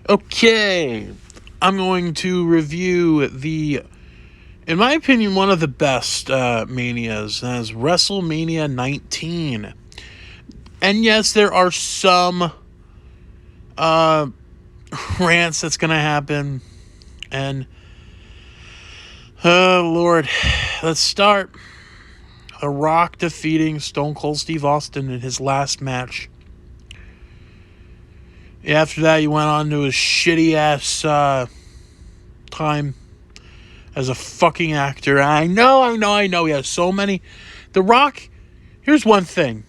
Okay, I'm going to review in my opinion, one of the best manias, as WrestleMania 19. And yes, there are some uh, rants that's going to happen. And, oh, Lord, let's start. The Rock defeating Stone Cold Steve Austin in his last match. After that, he went on to his shitty ass time as a fucking actor. I know. He has so many. The Rock, here's one thing.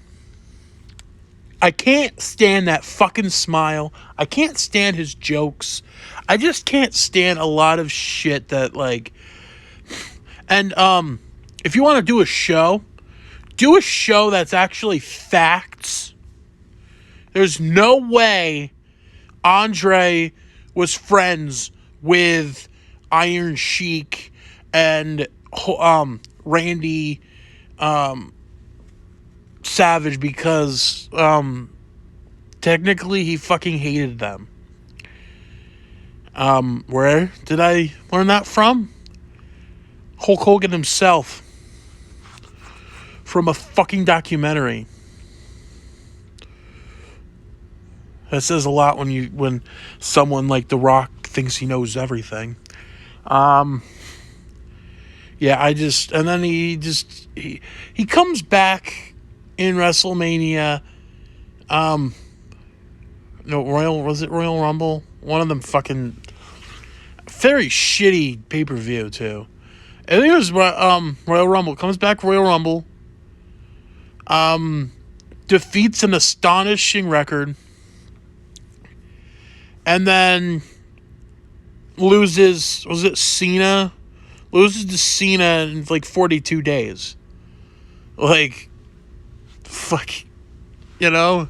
I can't stand that fucking smile. I can't stand his jokes. I just can't stand a lot of shit that, like... And, if you want to do a show that's actually facts. There's no way Andre was friends with Iron Sheik and Randy Savage because technically he fucking hated them. Where did I learn that from? Hulk Hogan himself. From a fucking documentary. That says a lot when someone like The Rock thinks he knows everything. And then he comes back in WrestleMania. Was it Royal Rumble? One of them fucking very shitty pay-per-view too. I think it was Royal Rumble. Comes back Royal Rumble. Defeats an astonishing record. And then loses, was it Cena? Loses to Cena in like 42 days. Like, fuck. You know?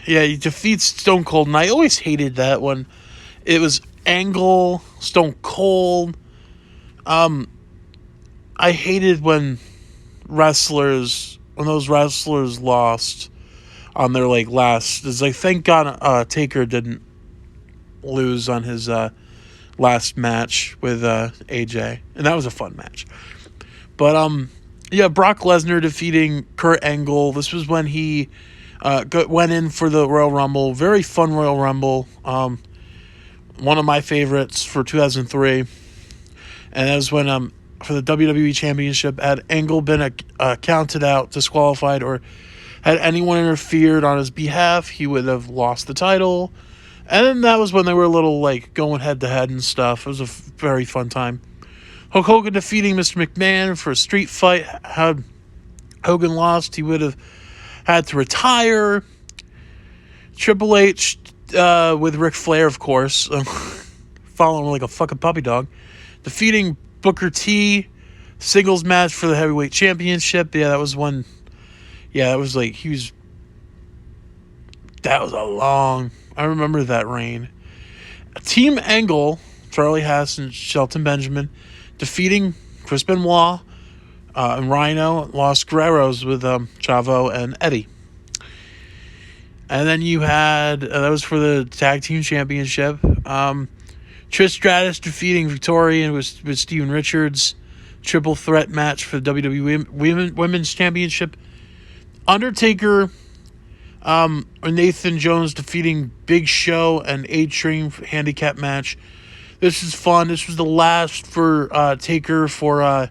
Yeah, he defeats Stone Cold. And I always hated that one. It was Angle, Stone Cold. I hated when those wrestlers lost on their like last. It's like, thank God Taker didn't lose on his last match with AJ, and that was a fun match. But Brock Lesnar defeating Kurt Angle. This was when he went in for the Royal Rumble. Very fun Royal Rumble. One of my favorites for 2003, and that was when for the WWE Championship, had Angle been counted out, disqualified, or had anyone interfered on his behalf, he would have lost the title. And then that was when they were a little, like, going head-to-head and stuff. It was a very fun time. Hulk Hogan defeating Mr. McMahon for a street fight. Had Hogan lost, he would have had to retire. Triple H with Ric Flair, of course, following like a fucking puppy dog. Defeating Booker T, singles match for the heavyweight championship. Yeah, that was one. Yeah, it was like that was a long. I remember that reign. Team Angle, Charlie Haas and Shelton Benjamin, defeating Chris Benoit and Rhino, Los Guerreros with Chavo and Eddie. And then you had, that was for the Tag Team Championship. Trish Stratus defeating Victoria with Steven Richards. Triple threat match for the WWE Women's Championship. Undertaker and Nathan Jones defeating Big Show and A-Train handicap match. This is fun. This was the last for Taker for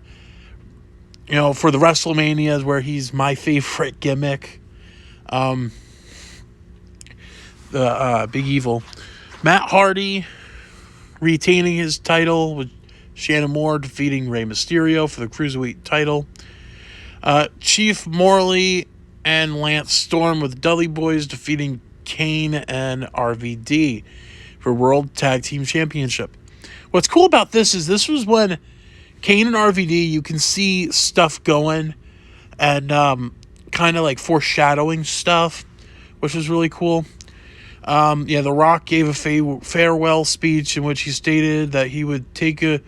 the WrestleManias, where he's my favorite gimmick. The Big Evil. Matt Hardy retaining his title with Shannon Moore defeating Rey Mysterio for the Cruiserweight title. Chief Morley and Lance Storm with Dudley Boys defeating Kane and RVD for World Tag Team Championship. What's cool about this is this was when Kane and RVD, you can see stuff going and kind of like foreshadowing stuff, which was really cool. The Rock gave a farewell speech in which he stated that he would take a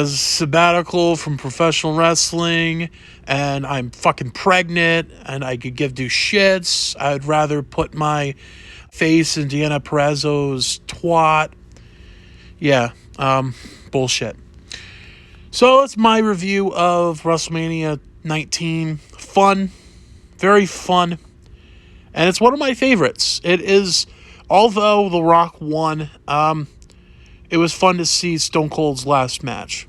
sabbatical from professional wrestling, and I'm fucking pregnant, and I could do shits. I'd rather put my face and Deanna Perrazzo's twat. Yeah, bullshit. So that's my review of WrestleMania 19. Fun, very fun, and it's one of my favorites. It is, although The Rock won, it was fun to see Stone Cold's last match.